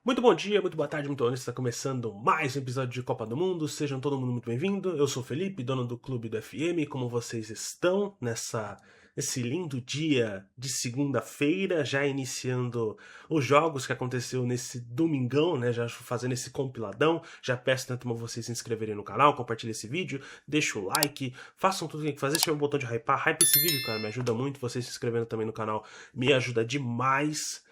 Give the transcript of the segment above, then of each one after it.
Muito bom dia, muito boa tarde, muito boa noite. Está começando mais um episódio de Copa do Mundo. Sejam todo mundo muito bem-vindo. Eu sou o Felipe, dono do Clube do FM. Como vocês estão nesse lindo dia de segunda-feira, já iniciando os jogos que aconteceu nesse domingão, né? Já fazendo esse compiladão. Já peço tanto para vocês se inscreverem no canal, compartilhem esse vídeo, deixem o like, façam tudo o que tem que fazer. Se tiver um botão de hypar, hype esse vídeo, cara, me ajuda muito. Vocês se inscrevendo também no canal me ajuda demais.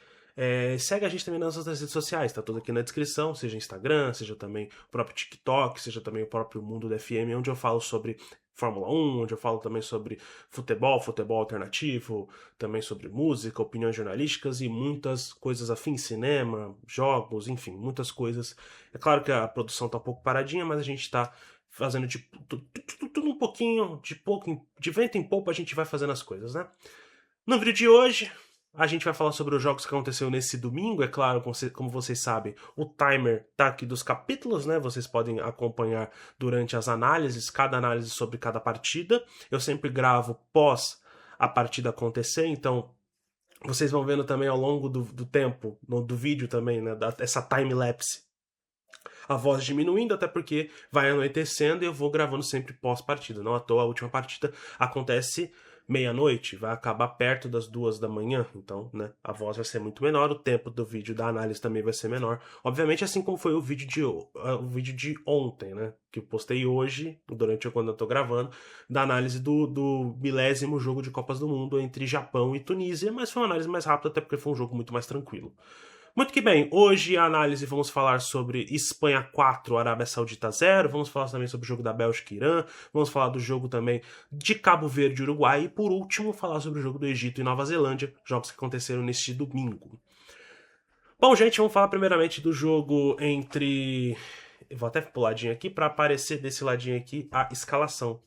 Segue a gente também nas outras redes sociais, tá tudo aqui na descrição, seja Instagram, seja também o próprio TikTok, seja também o próprio Mundo do FM, onde eu falo sobre Fórmula 1, onde eu falo também sobre futebol alternativo, também sobre música, opiniões jornalísticas e muitas coisas afins, cinema, jogos, enfim, muitas coisas. É claro que a produção tá um pouco paradinha, mas a gente tá fazendo tudo um pouquinho, de vento em pouco a gente vai fazendo as coisas, né? No vídeo de hoje, a gente vai falar sobre os jogos que aconteceu nesse domingo. É claro, como vocês sabem, o timer tá aqui dos capítulos, né? Vocês podem acompanhar durante as análises, cada análise sobre cada partida. Eu sempre gravo pós a partida acontecer, então vocês vão vendo também ao longo do tempo, do vídeo também, né? Essa time-lapse. A voz diminuindo, até porque vai anoitecendo e eu vou gravando sempre pós-partida. Não à toa, a última partida acontece meia-noite, vai acabar perto das 2 da manhã, então, né, a voz vai ser muito menor, o tempo do vídeo da análise também vai ser menor. Obviamente, assim como foi o vídeo de ontem, né, que eu postei hoje, quando eu tô gravando, da análise do milésimo jogo de Copas do Mundo entre Japão e Tunísia, mas foi uma análise mais rápida, até porque foi um jogo muito mais tranquilo. Muito que bem, hoje a análise vamos falar sobre Espanha 4, Arábia Saudita 0, vamos falar também sobre o jogo da Bélgica e Irã, vamos falar do jogo também de Cabo Verde e Uruguai e por último falar sobre o jogo do Egito e Nova Zelândia, jogos que aconteceram neste domingo. Bom, gente, vamos falar primeiramente do jogo entre... Eu vou até puladinho aqui para aparecer desse ladinho aqui a escalação.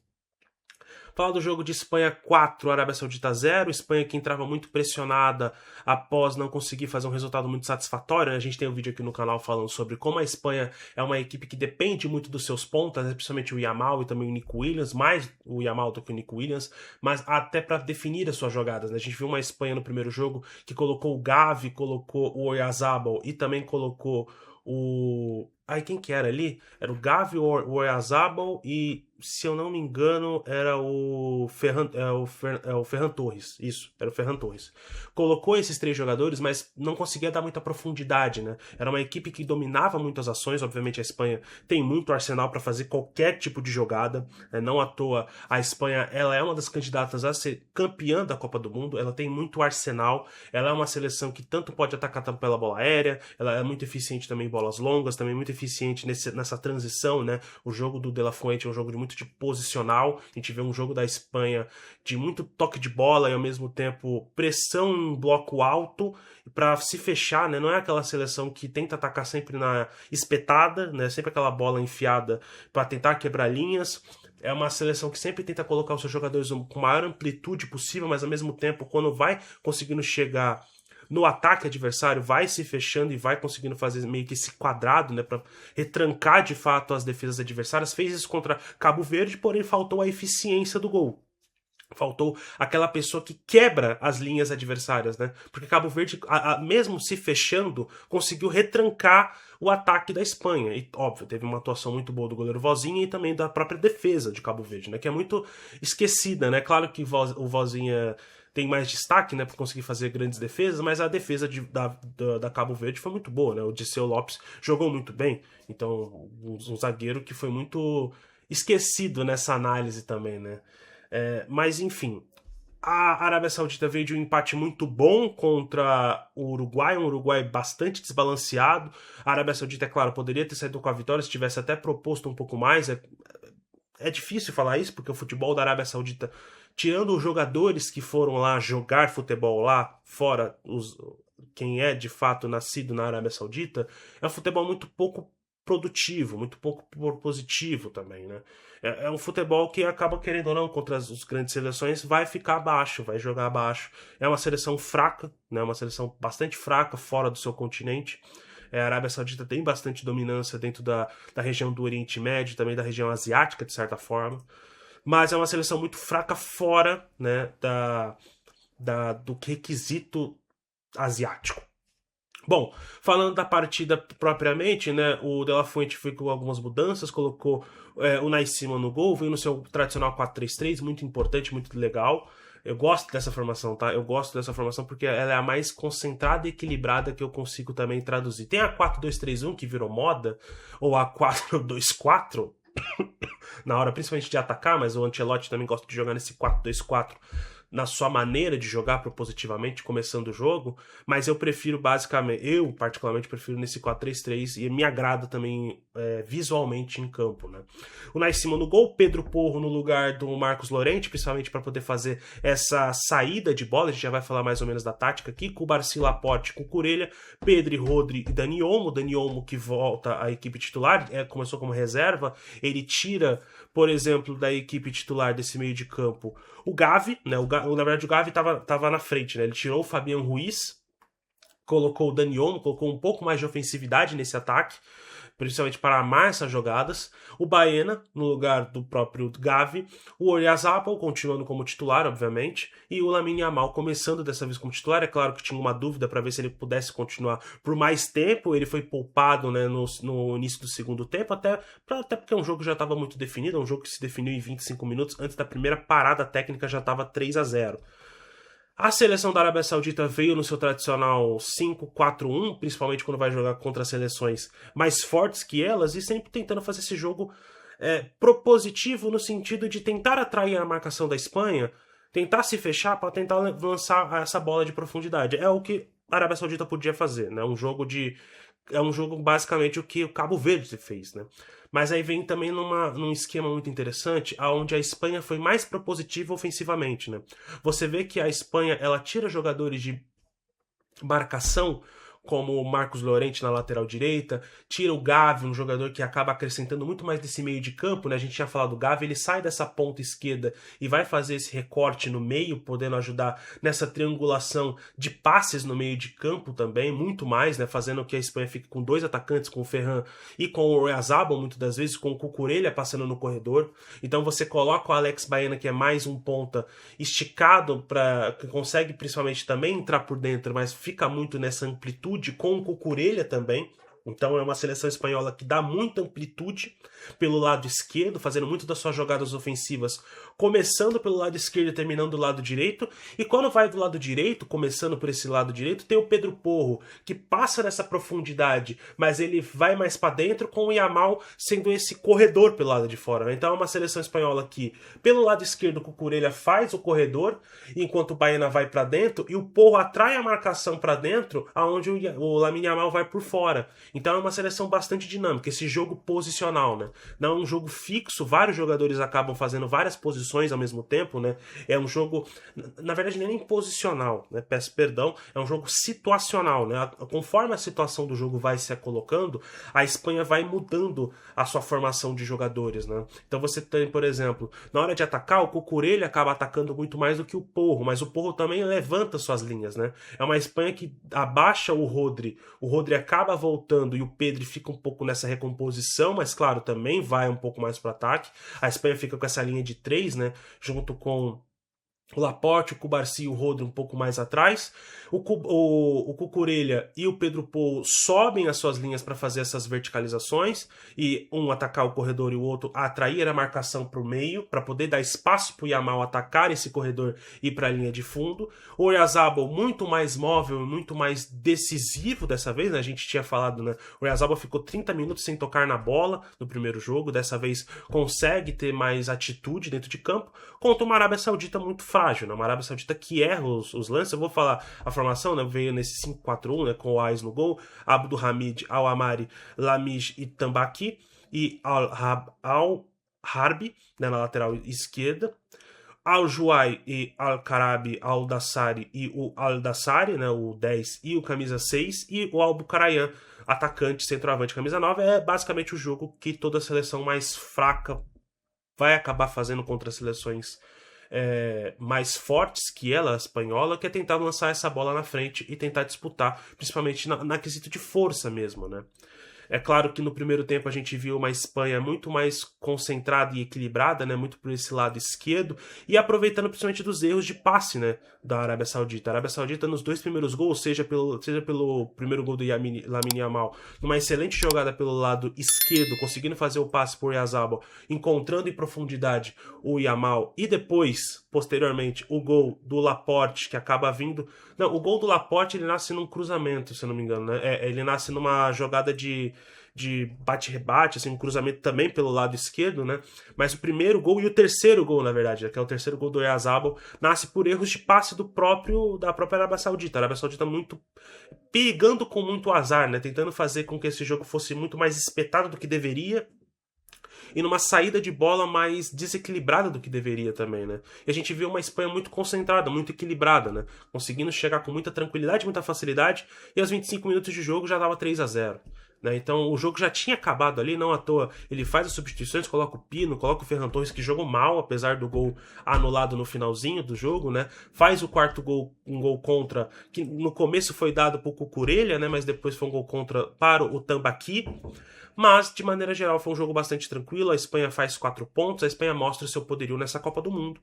Falar do jogo de Espanha 4, Arábia Saudita 0. Espanha que entrava muito pressionada após não conseguir fazer um resultado muito satisfatório. A gente tem um vídeo aqui no canal falando sobre como a Espanha é uma equipe que depende muito dos seus pontas, principalmente o Yamal e também o Nico Williams, mais o Yamal do que o Nico Williams, mas até para definir as suas jogadas. Né? A gente viu uma Espanha no primeiro jogo que colocou o Gavi, colocou o Oyarzabal e também colocou o... Ai, quem que era ali? Era o Gavi, o Oyarzabal e, se eu não me engano, era o Ferran Torres. Isso, era o Ferran Torres. Colocou esses três jogadores, mas não conseguia dar muita profundidade, né? Era uma equipe que dominava muito as ações. Obviamente a Espanha tem muito arsenal para fazer qualquer tipo de jogada. Né? Não à toa, a Espanha ela é uma das candidatas a ser campeã da Copa do Mundo. Ela tem muito arsenal. Ela é uma seleção que tanto pode atacar pela bola aérea, ela é muito eficiente também em bolas longas, também muito eficiente nessa transição, né? O jogo do De La Fuente é um jogo muito de posicional. A gente vê um jogo da Espanha de muito toque de bola e ao mesmo tempo pressão em bloco alto para se fechar, né? Não é aquela seleção que tenta atacar sempre na espetada, né? Sempre aquela bola enfiada para tentar quebrar linhas. É uma seleção que sempre tenta colocar os seus jogadores com maior amplitude possível, mas ao mesmo tempo, quando vai conseguindo chegar no ataque adversário, vai se fechando e vai conseguindo fazer meio que esse quadrado, né, para retrancar de fato as defesas adversárias. Fez isso contra Cabo Verde, porém faltou a eficiência do gol. Faltou aquela pessoa que quebra as linhas adversárias, né? Porque Cabo Verde, mesmo se fechando, conseguiu retrancar o ataque da Espanha. E, óbvio, teve uma atuação muito boa do goleiro Vozinha e também da própria defesa de Cabo Verde, né? Que é muito esquecida, né? Claro que o Vozinha tem mais destaque, né? Por conseguir fazer grandes defesas, mas a defesa da Cabo Verde foi muito boa, né? O Diceu Lopes jogou muito bem. Então, um zagueiro que foi muito esquecido nessa análise também, né? Mas enfim, a Arábia Saudita veio de um empate muito bom contra o Uruguai, um Uruguai bastante desbalanceado. A Arábia Saudita, é claro, poderia ter saído com a vitória se tivesse até proposto um pouco mais. É difícil falar isso, porque o futebol da Arábia Saudita, tirando os jogadores que foram lá jogar futebol lá, fora quem é de fato nascido na Arábia Saudita, é um futebol muito pouco produtivo, muito pouco propositivo também, né? É um futebol que acaba, querendo ou não, contra as grandes seleções, vai ficar abaixo, vai jogar abaixo. É uma seleção fraca, né? Uma seleção bastante fraca fora do seu continente. A Arábia Saudita tem bastante dominância dentro da região do Oriente Médio, também da região asiática, de certa forma. Mas é uma seleção muito fraca fora, né, do requisito asiático. Bom, falando da partida propriamente, né, o De La Fuente foi com algumas mudanças, colocou o Unai Simon no gol, veio no seu tradicional 4-3-3, muito importante, muito legal. Eu gosto dessa formação, tá? Eu gosto dessa formação porque ela é a mais concentrada e equilibrada que eu consigo também traduzir. Tem a 4-2-3-1 que virou moda, ou a 4-2-4, na hora principalmente de atacar, mas o Ancelotti também gosta de jogar nesse 4-2-4 na sua maneira de jogar propositivamente, começando o jogo, mas eu prefiro basicamente, eu particularmente prefiro nesse 4-3-3 e me agrada também visualmente em campo, né? O Unai Simon no gol, Pedro Porro no lugar do Marcos Llorente, principalmente para poder fazer essa saída de bola, a gente já vai falar mais ou menos da tática aqui, com o Barci, Laporte, Cucurella, Pedri, Rodri e Dani Olmo que volta à equipe titular, começou como reserva, ele tira, por exemplo, da equipe titular desse meio de campo o Gavi, né? Na verdade, o Gavi tava na frente, né? Ele tirou o Fabian Ruiz, colocou o Dani Olmo, colocou um pouco mais de ofensividade nesse ataque, principalmente para armar essas jogadas. O Baena, no lugar do próprio Gavi. O Oyarzabal, continuando como titular, obviamente. E o Lamine Yamal começando dessa vez como titular. É claro que tinha uma dúvida para ver se ele pudesse continuar por mais tempo. Ele foi poupado, né, no início do segundo tempo, até porque o jogo já estava muito definido. É um jogo que se definiu em 25 minutos. Antes da primeira parada técnica já estava 3-0. A seleção da Arábia Saudita veio no seu tradicional 5-4-1, principalmente quando vai jogar contra seleções mais fortes que elas, e sempre tentando fazer esse jogo propositivo no sentido de tentar atrair a marcação da Espanha, tentar se fechar para tentar lançar essa bola de profundidade. É o que a Arábia Saudita podia fazer, né? É um jogo basicamente o que o Cabo Verde fez, né? Mas aí vem também num esquema muito interessante, onde a Espanha foi mais propositiva ofensivamente, né? Você vê que a Espanha ela tira jogadores de marcação, como o Marcos Llorente na lateral direita, tira o Gavi, um jogador que acaba acrescentando muito mais desse meio de campo, né? A gente tinha falado do Gavi, ele sai dessa ponta esquerda e vai fazer esse recorte no meio, podendo ajudar nessa triangulação de passes no meio de campo também, muito mais, né? Fazendo que a Espanha fique com dois atacantes, com o Ferran e com o Oyarzabal, muitas das vezes, com o Cucurella passando no corredor. Então você coloca o Alex Baena, que é mais um ponta esticado, que consegue principalmente também entrar por dentro, mas fica muito nessa amplitude, com o Cucurella também. Então é uma seleção espanhola que dá muita amplitude pelo lado esquerdo, fazendo muito das suas jogadas ofensivas, começando pelo lado esquerdo e terminando do lado direito. E quando vai do lado direito, começando por esse lado direito, tem o Pedro Porro, que passa nessa profundidade, mas ele vai mais para dentro, com o Yamal sendo esse corredor pelo lado de fora, né? Então é uma seleção espanhola que, pelo lado esquerdo, o Cucurella faz o corredor, enquanto o Baena vai para dentro, e o Porro atrai a marcação para dentro, aonde o Lamine Yamal vai por fora. Então é uma seleção bastante dinâmica, esse jogo posicional, né? Não é um jogo fixo, vários jogadores acabam fazendo várias posições ao mesmo tempo, né? É um jogo, na verdade, nem posicional, né? Peço perdão, é um jogo situacional, né? Conforme a situação do jogo vai se colocando, a Espanha vai mudando a sua formação de jogadores, né? Então você tem, por exemplo, na hora de atacar, o Cucurella acaba atacando muito mais do que o Porro, mas o Porro também levanta suas linhas, né? É uma Espanha que abaixa o Rodri acaba voltando e o Pedri fica um pouco nessa recomposição, mas claro, também vai um pouco mais para o ataque. A Espanha fica com essa linha de 3, né, junto com o Laporte, o Cubarci e o Rodri um pouco mais atrás. O Cucurella e o Pedro Porro sobem as suas linhas para fazer essas verticalizações e um atacar o corredor e o outro atrair a marcação para o meio, para poder dar espaço para o Yamal atacar esse corredor e ir para a linha de fundo. O Oyarzabal muito mais móvel, muito mais decisivo dessa vez, né? A gente tinha falado, né? O Oyarzabal ficou 30 minutos sem tocar na bola no primeiro jogo, dessa vez consegue ter mais atitude dentro de campo, contra uma Arábia Saudita muito frágil, né? Uma Arábia Saudita que erra os lances. Eu vou falar a formação, né? Veio nesse 5-4-1, né? Com o Ais no gol, Abdulhamid, Al-Amari, Lamij e Tambaqui e Al-Harbi, né? Na lateral esquerda. Al-Juai e Al-Karabi, Al-Dassari e o Al-Dassari, né, o 10 e o camisa 6, e o Al-Bucarayan, atacante, centroavante, camisa 9, é basicamente o jogo que toda seleção mais fraca vai acabar fazendo contra seleções mais fortes que ela, a espanhola, que é tentar lançar essa bola na frente e tentar disputar, principalmente na quesito de força mesmo, né? É claro que no primeiro tempo a gente viu uma Espanha muito mais concentrada e equilibrada, né, muito por esse lado esquerdo, e aproveitando principalmente dos erros de passe, né, da Arábia Saudita. A Arábia Saudita nos dois primeiros gols, seja pelo primeiro gol do Lamine Yamal, numa excelente jogada pelo lado esquerdo, conseguindo fazer o passe por Oyarzabal, encontrando em profundidade o Yamal, e depois, posteriormente, o gol do Laporte, que acaba vindo... Não, o gol do Laporte, ele nasce num cruzamento, se eu não me engano, né? Ele nasce numa jogada de bate-rebate, assim, um cruzamento também pelo lado esquerdo, né? Mas o primeiro gol e o terceiro gol, na verdade, que é o terceiro gol do Oyarzabal, nasce por erros de passe da própria Arábia Saudita. A Arábia Saudita muito perigando com muito azar, né? Tentando fazer com que esse jogo fosse muito mais espetado do que deveria, e numa saída de bola mais desequilibrada do que deveria também, né? E a gente viu uma Espanha muito concentrada, muito equilibrada, né? Conseguindo chegar com muita tranquilidade, muita facilidade, e aos 25 minutos de jogo já dava 3-0. Né? Então o jogo já tinha acabado ali, não à toa. Ele faz as substituições, coloca o Pino, coloca o Ferran Torres, que jogou mal, apesar do gol anulado no finalzinho do jogo, né? Faz o quarto gol, um gol contra, que no começo foi dado por Cucurella, né? Mas depois foi um gol contra para o Tambaqui. Mas, de maneira geral, foi um jogo bastante tranquilo. A Espanha faz 4 pontos, a Espanha mostra seu poderio nessa Copa do Mundo.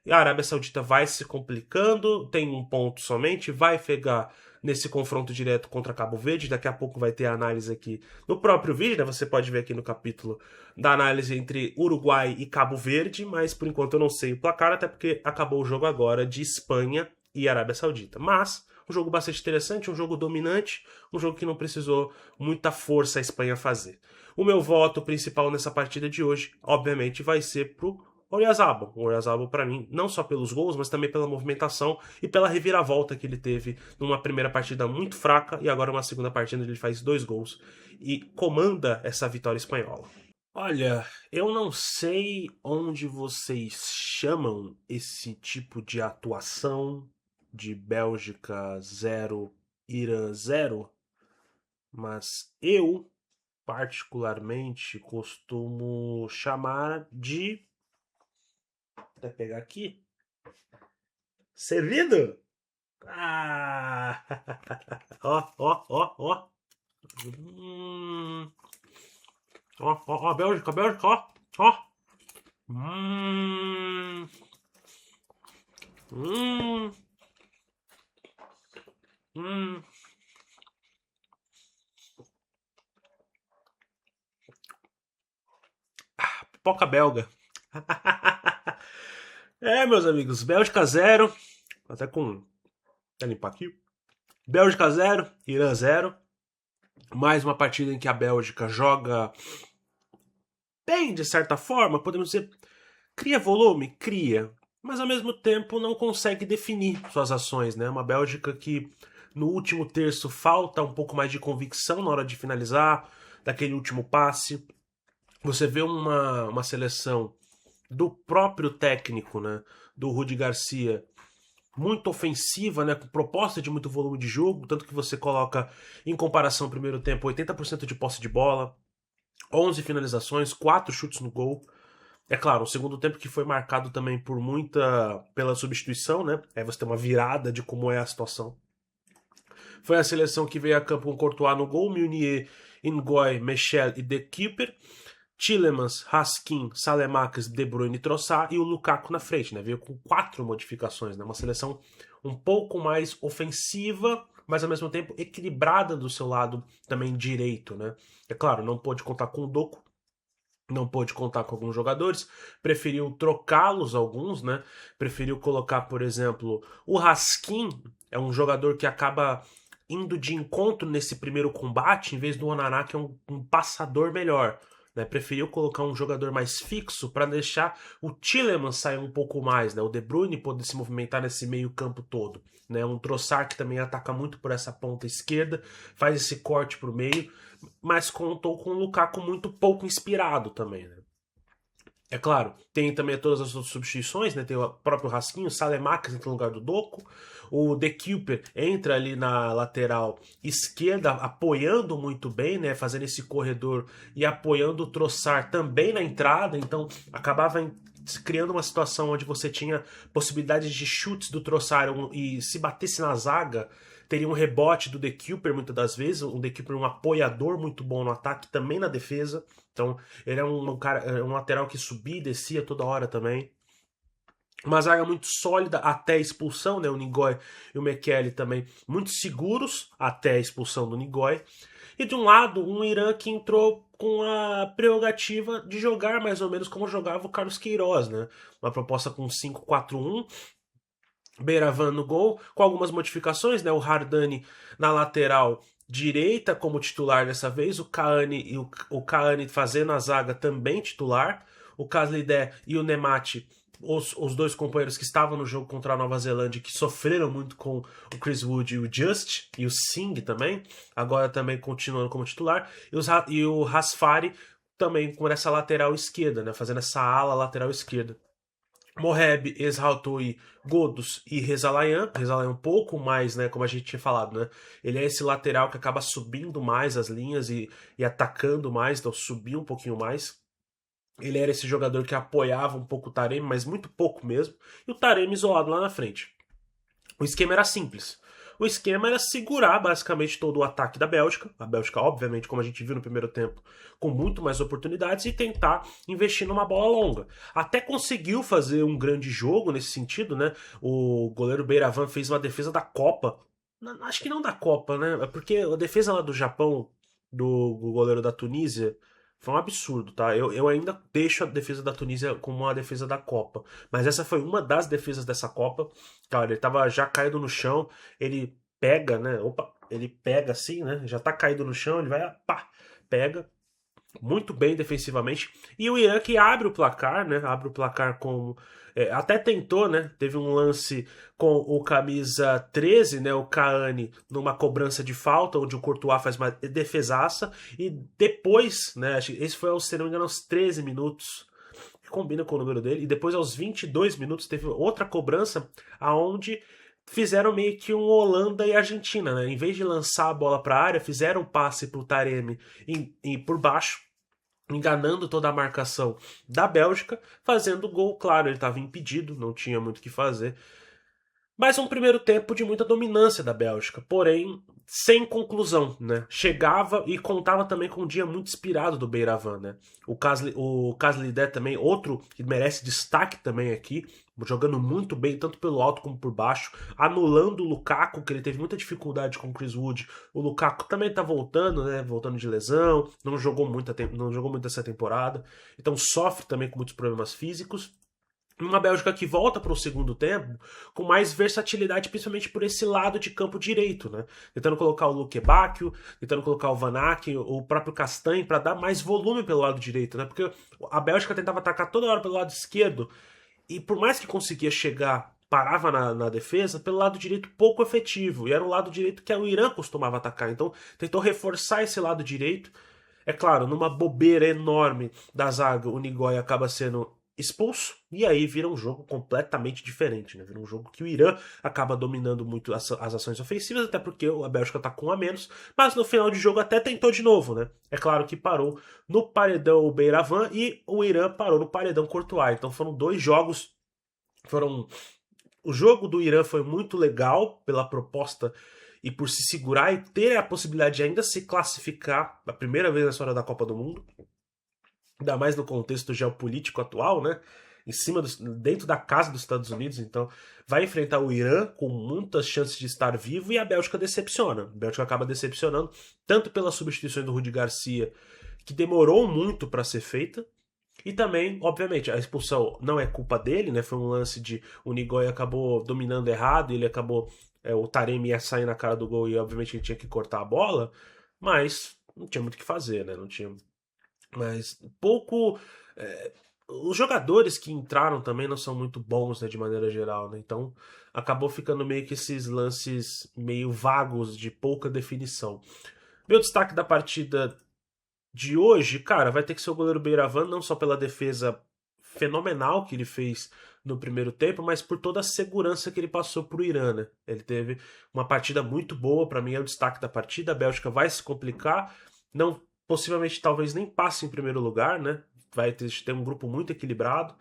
E a Arábia Saudita vai se complicando, tem um ponto somente, vai pegar nesse confronto direto contra Cabo Verde. Daqui a pouco vai ter a análise aqui no próprio vídeo, né? Você pode ver aqui no capítulo da análise entre Uruguai e Cabo Verde, mas por enquanto eu não sei o placar, até porque acabou o jogo agora de Espanha e Arábia Saudita. Mas um jogo bastante interessante, um jogo dominante, um jogo que não precisou muita força a Espanha fazer. O meu voto principal nessa partida de hoje, obviamente, vai ser pro Oyarzabal. O Oyarzabal, para mim, não só pelos gols, mas também pela movimentação e pela reviravolta que ele teve numa primeira partida muito fraca e agora uma segunda partida ele faz 2 gols e comanda essa vitória espanhola. Olha, eu não sei onde vocês chamam esse tipo de atuação de Bélgica 0, Irã 0, mas eu, particularmente, costumo chamar de... Vou pegar aqui. Servido? Ah! Ó, ó, ó, ó. Ó, ó, ó, Bélgica, Bélgica, ó, ó. Hum. Hum. Hum. Pipoca belga. Meus amigos, Bélgica 0. Até com... Vou limpar aqui. Bélgica 0, Irã 0. Mais uma partida em que a Bélgica joga bem, de certa forma, podemos dizer, cria volume, cria, mas ao mesmo tempo não consegue definir suas ações, né? Uma Bélgica que no último terço falta um pouco mais de convicção na hora de finalizar, daquele último passe. Você vê uma seleção do próprio técnico, né? Do Rudi Garcia, muito ofensiva, né, com proposta de muito volume de jogo, tanto que você coloca em comparação primeiro tempo 80% de posse de bola, 11 finalizações, 4 chutes no gol. É claro, o segundo tempo que foi marcado também por pela substituição, né? Aí você tem uma virada de como é a situação. Foi a seleção que veio a campo com Courtois no gol, Meunier, Ngoy, Michel e De Kuyper, Tielemans, Raskin, Saelemaekers, De Bruyne e Trossard, e o Lukaku na frente, né? Veio com 4 modificações, né? Uma seleção um pouco mais ofensiva, mas ao mesmo tempo equilibrada do seu lado também direito, né? É claro, não pôde contar com o Doku, não pôde contar com alguns jogadores, preferiu trocá-los alguns, né? Preferiu colocar, por exemplo, o Raskin, é um jogador que acaba indo de encontro nesse primeiro combate, em vez do Onaná, que é um passador melhor. Né, preferiu colocar um jogador mais fixo para deixar o Tielemans sair um pouco mais, né, o De Bruyne poder se movimentar nesse meio campo todo. Né, um Trossard que também ataca muito por essa ponta esquerda, faz esse corte para o meio, mas contou com um Lukaku muito pouco inspirado também. Né. É claro, tem também todas as outras substituições, né? Tem o próprio Rasquinho, o Saelemaekers entra no lugar do Doku, o De Kuyper entra ali na lateral esquerda, apoiando muito bem, né? Fazendo esse corredor e apoiando o Trossard também na entrada, então acabava criando uma situação onde você tinha possibilidades de chutes do Trossard e se batesse na zaga, teria um rebote do The Cooper muitas das vezes, um The Cooper um apoiador muito bom no ataque, também na defesa. Então ele é um cara, um lateral que subia e descia toda hora também. Uma zaga muito sólida até a expulsão, né? O Nigói e o Mekele também muito seguros até a expulsão do Nigói. E de um lado, um Irã que entrou com a prerrogativa de jogar mais ou menos como jogava o Carlos Queiroz, né? Uma proposta com 5-4-1, Beiraván no gol, com algumas modificações, né? O Hardani na lateral direita como titular dessa vez, o Cavani fazendo a zaga também titular, o Caslidé e o Nemati, os dois companheiros que estavam no jogo contra a Nova Zelândia, que sofreram muito com o Chris Wood e o Just, e o Singh também, agora também continuando como titular, e o Hasfari também com essa lateral esquerda, né? Fazendo essa ala lateral esquerda. Moheb, Eshaltoui, Godos e Rezalayan um pouco mais, né, como a gente tinha falado, né, ele é esse lateral que acaba subindo mais as linhas e atacando mais, então subir um pouquinho mais. Ele era esse jogador que apoiava um pouco o Taremi, mas muito pouco mesmo, e o Taremi isolado lá na frente. O esquema era simples. O esquema era segurar basicamente todo o ataque da Bélgica. A Bélgica, obviamente, como a gente viu no primeiro tempo, com muito mais oportunidades e tentar investir numa bola longa. Até conseguiu fazer um grande jogo nesse sentido, né? O goleiro Beiraván fez uma defesa da Copa. Acho que não da Copa, né? Porque a defesa lá do Japão, do goleiro da Tunísia, foi um absurdo, tá? Eu ainda deixo a defesa da Tunísia como uma defesa da Copa. Mas essa foi uma das defesas dessa Copa. Cara, ele tava já caído no chão, ele pega, né? Opa, ele pega assim, né? Já tá caído no chão, ele vai, pá, pega. Muito bem defensivamente. E o Irã que abre o placar, né? Abre o placar com. Até tentou, né? Teve um lance com o camisa 13, né? O Cavani, numa cobrança de falta, onde o Courtois faz uma defesaça. E depois, né? Esse foi, se não me engano, aos 13 minutos. Que combina com o número dele. E depois, aos 22 minutos, teve outra cobrança, aonde fizeram meio que um Holanda e Argentina, né? Em vez de lançar a bola para a área, fizeram um passe para o Taremi por baixo, enganando toda a marcação da Bélgica, fazendo gol. Claro, ele estava impedido, não tinha muito o que fazer. Mas um primeiro tempo de muita dominância da Bélgica, porém sem conclusão, né? Chegava e contava também com um dia muito inspirado do Beiraván, né? O Caslidé também, outro que merece destaque também aqui, jogando muito bem, tanto pelo alto como por baixo, anulando o Lukaku, que ele teve muita dificuldade com o Chris Wood. O Lukaku também tá voltando, né? Voltando de lesão, não jogou muito essa temporada, então sofre também com muitos problemas físicos. Uma Bélgica que volta para o segundo tempo com mais versatilidade, principalmente por esse lado de campo direito, né? Tentando colocar o Luke Bacchio, tentando colocar o Van Aken, o próprio Castanhe, para dar mais volume pelo lado direito, né? Porque a Bélgica tentava atacar toda hora pelo lado esquerdo e por mais que conseguia chegar, parava na defesa, pelo lado direito pouco efetivo. E era o lado direito que o Irã costumava atacar. Então tentou reforçar esse lado direito. É claro, numa bobeira enorme da zaga, o Nigói acaba sendo expulso, e aí vira um jogo completamente diferente, né? Vira um jogo que o Irã acaba dominando muito as ações ofensivas, até porque a Bélgica tá com um a menos, mas no final de jogo até tentou de novo, né? É claro que parou no paredão Beiraván e o Irã parou no paredão Courtois. Então foram dois jogos, o jogo do Irã foi muito legal pela proposta e por se segurar e ter a possibilidade de ainda se classificar a primeira vez na história da Copa do Mundo, ainda mais no contexto geopolítico atual, né? Dentro da casa dos Estados Unidos, então vai enfrentar o Irã com muitas chances de estar vivo e a Bélgica decepciona. A Bélgica acaba decepcionando, tanto pelas substituições do Rudi Garcia, que demorou muito para ser feita, e também, obviamente, a expulsão não é culpa dele, né? Foi um lance de o Nigói acabou dominando errado, ele acabou. O Taremi ia sair na cara do gol e obviamente ele tinha que cortar a bola, mas não tinha muito o que fazer, né? Não tinha. Mas pouco. Os jogadores que entraram também não são muito bons, né, de maneira geral, né? Então acabou ficando meio que esses lances meio vagos, de pouca definição. Meu destaque da partida de hoje, cara, vai ter que ser o goleiro Beiraván, não só pela defesa fenomenal que ele fez no primeiro tempo, mas por toda a segurança que ele passou pro Irã, né? Ele teve uma partida muito boa, para mim é o destaque da partida. A Bélgica vai se complicar, não possivelmente talvez nem passe em primeiro lugar, né? Vai ter um grupo muito equilibrado,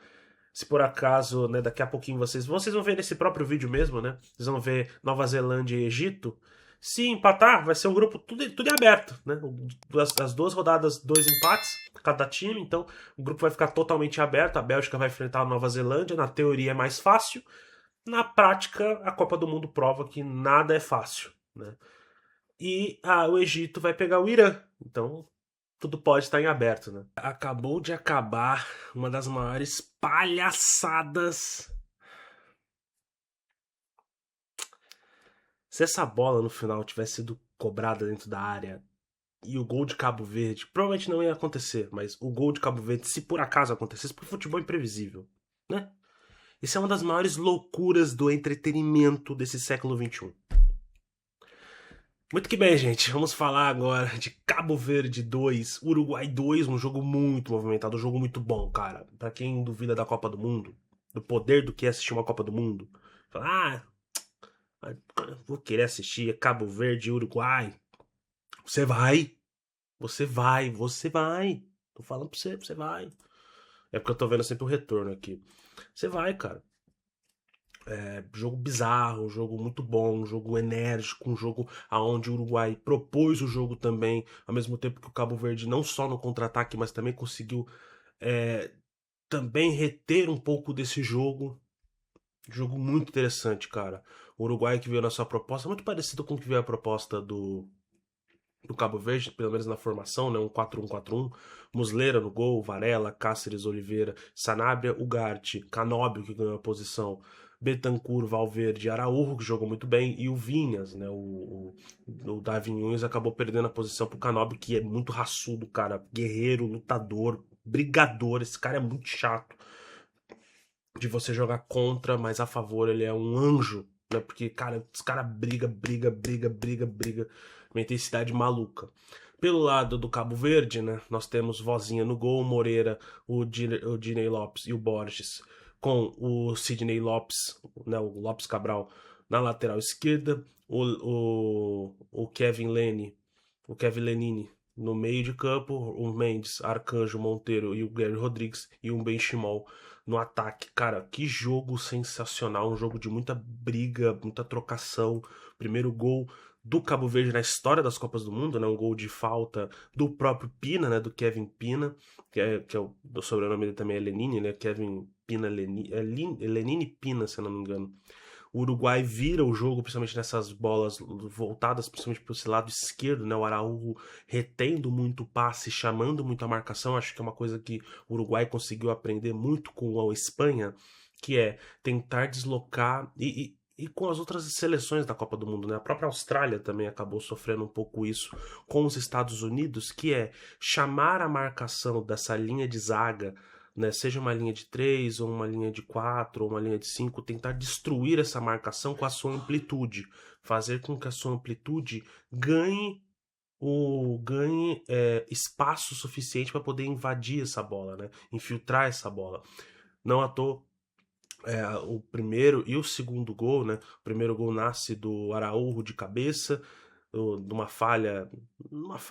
Se por acaso, né, daqui a pouquinho vocês vão ver nesse próprio vídeo mesmo, né? Vocês vão ver Nova Zelândia e Egito. Se empatar, vai ser um grupo tudo em aberto, né? As duas rodadas, dois empates, cada time, então o grupo vai ficar totalmente aberto. A Bélgica vai enfrentar a Nova Zelândia, na teoria é mais fácil. Na prática, a Copa do Mundo prova que nada é fácil, né? E o Egito vai pegar o Irã. Então, tudo pode estar em aberto, né? Acabou de acabar uma das maiores palhaçadas. Se essa bola no final tivesse sido cobrada dentro da área e o gol de Cabo Verde, provavelmente não ia acontecer, mas o gol de Cabo Verde, se por acaso acontecesse, porque o futebol é imprevisível, né? Isso é uma das maiores loucuras do entretenimento desse século XXI. Muito que bem, gente. Vamos falar agora de Cabo Verde 2, Uruguai 2, um jogo muito movimentado, um jogo muito bom, cara. Pra quem duvida da Copa do Mundo, do poder do que é assistir uma Copa do Mundo, fala, vou querer assistir Cabo Verde e Uruguai. Você vai, você vai. Tô falando pra você, você vai. É porque eu tô vendo sempre o retorno aqui. Você vai, cara. Jogo bizarro, um jogo muito bom, um jogo enérgico, um jogo aonde o Uruguai propôs o jogo também, ao mesmo tempo que o Cabo Verde não só no contra-ataque, mas também conseguiu é, também reter um pouco desse jogo. Jogo muito interessante, cara. O Uruguai que veio na sua proposta, muito parecido com o que veio a proposta do Cabo Verde, pelo menos na formação, né? Um 4-1-4-1. Muslera no gol, Varela, Cáceres, Oliveira, Sanabria, Ugarte, Canóbio que ganhou a posição, Bentancur, Valverde, Araújo que jogou muito bem e o Vinhas, né? O Darwin Nunes acabou perdendo a posição pro Canóbio, que é muito raçudo, cara, guerreiro, lutador, brigador. Esse cara é muito chato de você jogar contra, mas a favor ele é um anjo, né? Porque, cara, os caras briga. Uma intensidade maluca. Pelo lado do Cabo Verde, né? Nós temos Vozinha no gol, Moreira, o Diney Lopes e o Borges, com o Sidney Lopes, né? O Lopes Cabral na lateral esquerda, o Kevin Lene, o Kevin Lenini no meio de campo, o Mendes, Arcanjo, Monteiro e o Gary Rodrigues e um Ben Chimol no ataque. Cara, que jogo sensacional, um jogo de muita briga, muita trocação. Primeiro gol do Cabo Verde na história das Copas do Mundo, né? Um gol de falta do próprio Pina, né? Do Kevin Pina, que é o sobrenome dele também é Lenini, né? Kevin Pina Lenini, Lenini Pina, se eu não me engano. O Uruguai vira o jogo, principalmente nessas bolas voltadas, principalmente para esse lado esquerdo, né? O Araújo retendo muito o passe, chamando muito a marcação. Acho que é uma coisa que o Uruguai conseguiu aprender muito com a Espanha, que é tentar deslocar e com as outras seleções da Copa do Mundo, né? A própria Austrália também acabou sofrendo um pouco isso com os Estados Unidos, que é chamar a marcação dessa linha de zaga, né, seja uma linha de 3 ou uma linha de 4 ou uma linha de 5, tentar destruir essa marcação com a sua amplitude, fazer com que a sua amplitude ganhe espaço suficiente para poder invadir essa bola, né, infiltrar essa bola. Não à toa, o primeiro e o segundo gol, né? O primeiro gol nasce do Araújo de cabeça, de uma falha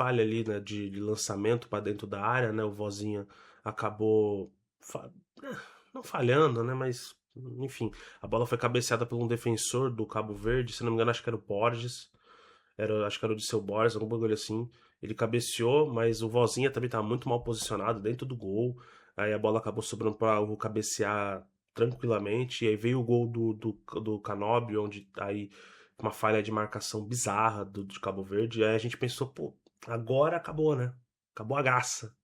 ali, né, de lançamento para dentro da área, né? O Vozinha acabou fa- eh, não falhando, né? Mas enfim, a bola foi cabeceada por um defensor do Cabo Verde, se não me engano, acho que era o Borges, acho que era o de seu Borges, algum bagulho assim. Ele cabeceou, mas o Vozinha também estava muito mal posicionado dentro do gol. Aí a bola acabou sobrando para o cabecear tranquilamente. E aí veio o gol do Canóbio, onde aí uma falha de marcação bizarra de Cabo Verde. E aí a gente pensou, pô, agora acabou, né? Acabou a graça.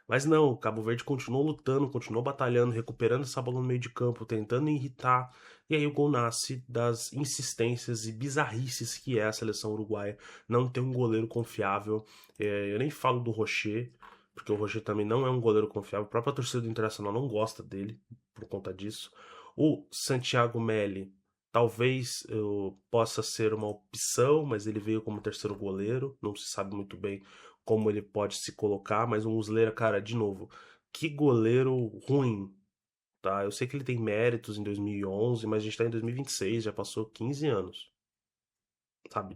Mas não, o Cabo Verde continuou lutando, continuou batalhando, recuperando essa bola no meio de campo, tentando irritar. E aí o gol nasce das insistências e bizarrices que é a seleção uruguaia não ter um goleiro confiável. Eu nem falo do Rocher, porque o Rocher também não é um goleiro confiável. A própria torcida do Internacional não gosta dele por conta disso. O Santiago Melli talvez possa ser uma opção, mas ele veio como terceiro goleiro, não se sabe muito bem como ele pode se colocar, mas o Muslera, cara, de novo, que goleiro ruim, tá? Eu sei que ele tem méritos em 2011, mas a gente tá em 2026, já passou 15 anos, sabe?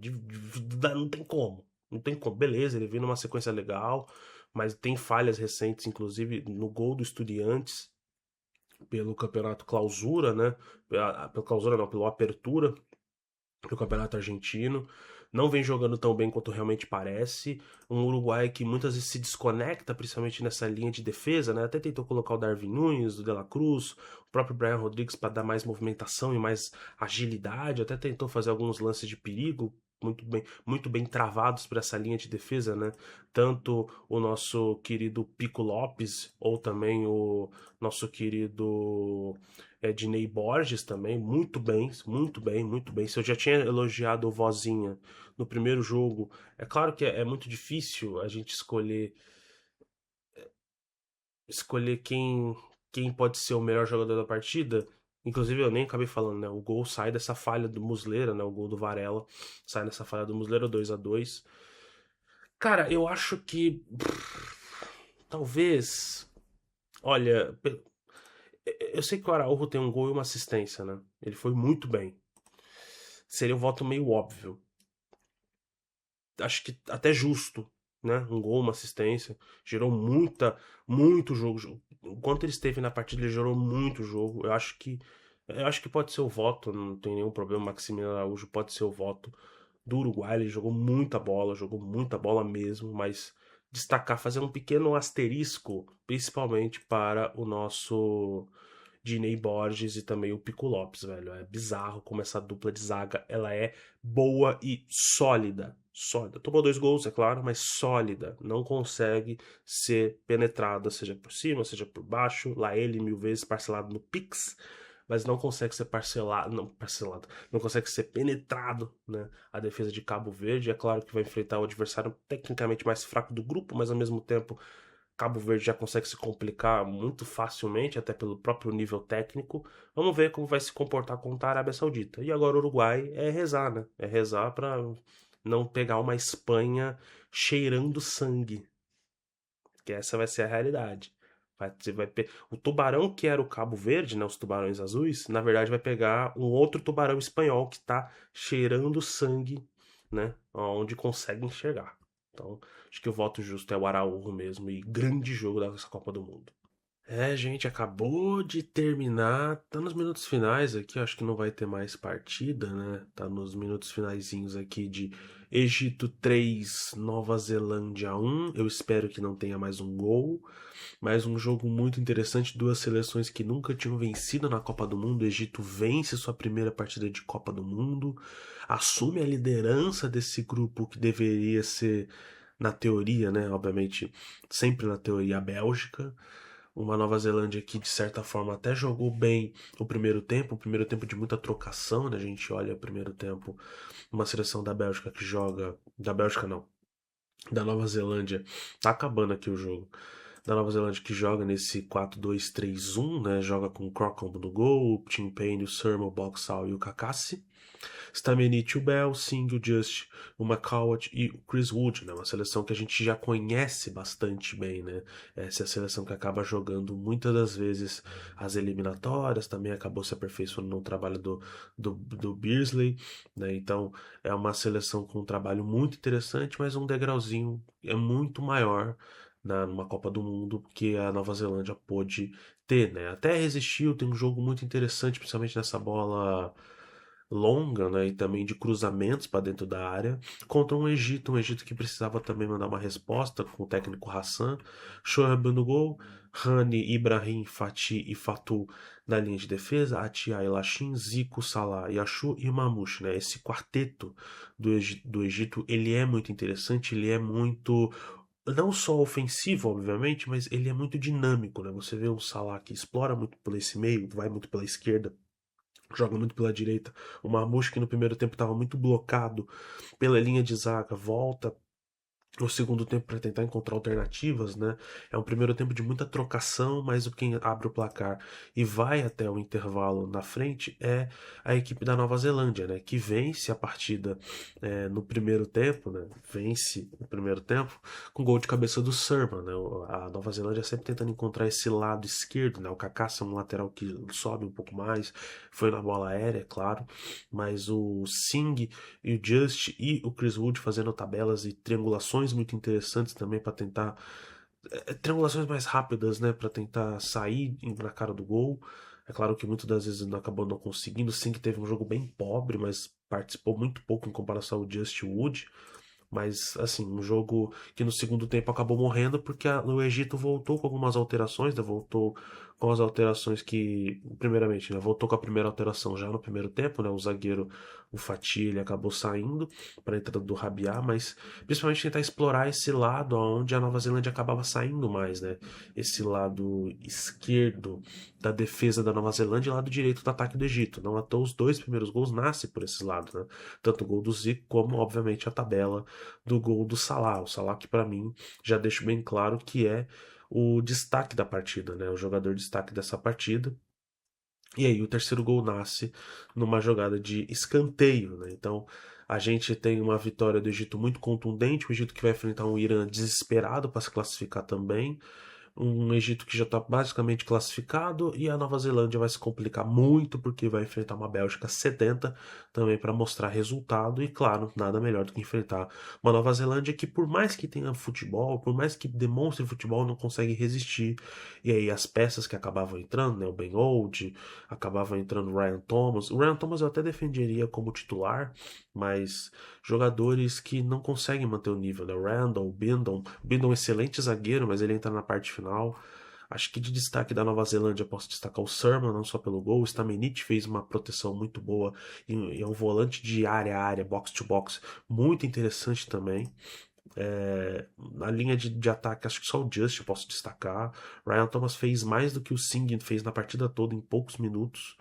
Não tem como, não tem como. Beleza, ele veio numa sequência legal, mas tem falhas recentes, inclusive no gol do Estudiantes, pelo campeonato clausura, né? Pelo clausura não, pelo apertura do campeonato argentino. Não vem jogando tão bem quanto realmente parece. Um Uruguai que muitas vezes se desconecta, principalmente nessa linha de defesa, né? Até tentou colocar o Darwin Núñez, o De La Cruz, o próprio Brian Rodrigues para dar mais movimentação e mais agilidade. Até tentou fazer alguns lances de perigo, muito bem travados para essa linha de defesa, né? Tanto o nosso querido Pico Lopes ou também o nosso querido Diney Borges também, muito bem, muito bem, muito bem. Se eu já tinha elogiado o Vozinha no primeiro jogo, é claro que é muito difícil a gente escolher quem pode ser o melhor jogador da partida. Inclusive eu nem acabei falando, né? O gol sai dessa falha do Muslera, né? O gol do Varela sai dessa falha do Muslera 2-2. Cara, eu acho que talvez, olha, eu sei que o Araújo tem um gol e uma assistência, né? Ele foi muito bem. Seria um voto meio óbvio. Acho que até justo, né? Um gol, uma assistência. Gerou muito jogo. Enquanto ele esteve na partida, ele gerou muito jogo. Eu acho que pode ser o voto, não tem nenhum problema. Maximiliano Araújo pode ser o voto do Uruguai. Ele jogou muita bola mesmo, mas destacar, fazer um pequeno asterisco, principalmente para o nosso Diney Borges e também o Pico Lopes, velho. É bizarro como essa dupla de zaga ela é boa e sólida. Sólida. Tomou 2 gols, é claro, mas sólida. Não consegue ser penetrada, seja por cima, seja por baixo. Lá ele 1000 vezes parcelado no Pix, mas não consegue ser parcelado, não consegue ser penetrado, né? A defesa de Cabo Verde, é claro que vai enfrentar o adversário tecnicamente mais fraco do grupo, mas ao mesmo tempo Cabo Verde já consegue se complicar muito facilmente, até pelo próprio nível técnico. Vamos ver como vai se comportar contra a Arábia Saudita. E agora o Uruguai é rezar, né? É rezar para não pegar uma Espanha cheirando sangue, que essa vai ser a realidade. O tubarão que era o Cabo Verde, né, os tubarões azuis, na verdade vai pegar um outro tubarão espanhol que está cheirando sangue, né, onde consegue enxergar. Então, acho que o voto justo é o Araújo mesmo e grande jogo dessa Copa do Mundo. Gente, acabou de terminar, tá nos minutos finais aqui, acho que não vai ter mais partida, né? Tá nos minutos finaizinhos aqui de Egito 3, Nova Zelândia 1. Eu espero que não tenha mais um gol. Mais um jogo muito interessante, duas seleções que nunca tinham vencido na Copa do Mundo. O Egito vence sua primeira partida de Copa do Mundo, assume a liderança desse grupo que deveria ser, na teoria, né? Obviamente, sempre na teoria, a Bélgica. Uma Nova Zelândia que, de certa forma, até jogou bem o primeiro tempo de muita trocação, né? A gente olha o primeiro tempo, uma seleção da Bélgica que joga. Da Bélgica não, da Nova Zelândia. Tá acabando aqui o jogo da Nova Zelândia que joga nesse 4-2-3-1, né? Joga com o Crocombe no gol, o Tim Payne, o Surma, o Boxall e o Kakassi. Stamenit, o Bell, Singh, o Just, o McCowart e o Chris Wood, né? Uma seleção que a gente já conhece bastante bem, né? Essa é a seleção que acaba jogando muitas das vezes as eliminatórias, também acabou se aperfeiçoando no trabalho do Beardsley, né? Então é uma seleção com um trabalho muito interessante, mas um degrauzinho é muito maior numa Copa do Mundo que a Nova Zelândia pôde ter, né? Até resistiu, tem um jogo muito interessante, principalmente nessa bola longa, né, e também de cruzamentos para dentro da área, contra um Egito que precisava também mandar uma resposta com o técnico Hassan, Shoaib no gol, Rani, Ibrahim, Fati e Fatou na linha de defesa, Atia, Elashin, Zico, Salah, Yashu e Mamouche, né? Esse quarteto do Egito, ele é muito interessante, ele é muito não só ofensivo, obviamente, mas ele é muito dinâmico, né? Você vê um Salah que explora muito por esse meio, vai muito pela esquerda, joga muito pela direita. O Marmoush, que no primeiro tempo estava muito blocado pela linha de zaga, volta no segundo tempo para tentar encontrar alternativas, né? É um primeiro tempo de muita trocação, mas quem abre o placar e vai até o intervalo na frente é a equipe da Nova Zelândia, né? Que vence a partida no primeiro tempo, né? Vence no primeiro tempo com gol de cabeça do Surman, né? A Nova Zelândia sempre tentando encontrar esse lado esquerdo, né? O Kaká é um lateral que sobe um pouco mais, foi na bola aérea, é claro, mas o Singh e o Just e o Chris Wood fazendo tabelas e triangulações muito interessantes também para tentar triangulações mais rápidas, né, para tentar sair indo na cara do gol. É claro que muitas das vezes não acabou não conseguindo. Sim, que teve um jogo bem pobre, mas participou muito pouco em comparação ao Just Wood. Mas, assim, um jogo que no segundo tempo acabou morrendo porque o Egito voltou com algumas alterações, né? Voltou com as alterações que, primeiramente, né? Voltou com a primeira alteração já no primeiro tempo, né? O zagueiro, o Fati, ele acabou saindo para a entrada do Rabiat, mas principalmente tentar explorar esse lado onde a Nova Zelândia acabava saindo mais, né? Esse lado esquerdo da defesa da Nova Zelândia e lado direito do ataque do Egito. Não à toa os dois primeiros gols nascem por esse lado, né? Tanto o gol do Zico como, obviamente, a tabela do gol do Salah. O Salah que para mim já deixo bem claro que é o destaque da partida, né? O jogador destaque dessa partida. E aí o terceiro gol nasce numa jogada de escanteio, né? Então a gente tem uma vitória do Egito muito contundente, o Egito que vai enfrentar um Irã desesperado para se classificar também, um Egito que já está basicamente classificado e a Nova Zelândia vai se complicar muito porque vai enfrentar uma Bélgica sedenta também para mostrar resultado e claro, nada melhor do que enfrentar uma Nova Zelândia que por mais que tenha futebol, por mais que demonstre futebol, não consegue resistir. E aí as peças que acabavam entrando, né, o Ben Old, acabava entrando o Ryan Thomas. O Ryan Thomas eu até defenderia como titular, mas jogadores que não conseguem manter o nível, né? O Randall, o Bindon é um excelente zagueiro, mas ele entra na parte final. Acho que de destaque da Nova Zelândia posso destacar o Surman, não só pelo gol. O Stamenit fez uma proteção muito boa e é um volante de área a área, box to box, muito interessante também. Na linha de ataque, acho que só o Just posso destacar. Ryan Thomas fez mais do que o Singh fez na partida toda em poucos minutos.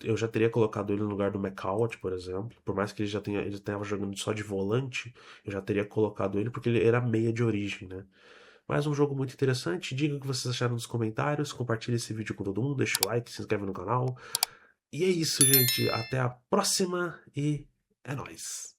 Eu já teria colocado ele no lugar do McCall, por exemplo. Por mais que ele tenha jogando só de volante, eu já teria colocado ele porque ele era meia de origem, né? Mais um jogo muito interessante. Diga o que vocês acharam nos comentários. Compartilhe esse vídeo com todo mundo. Deixa o like, se inscreve no canal. E é isso, gente. Até a próxima e é nóis.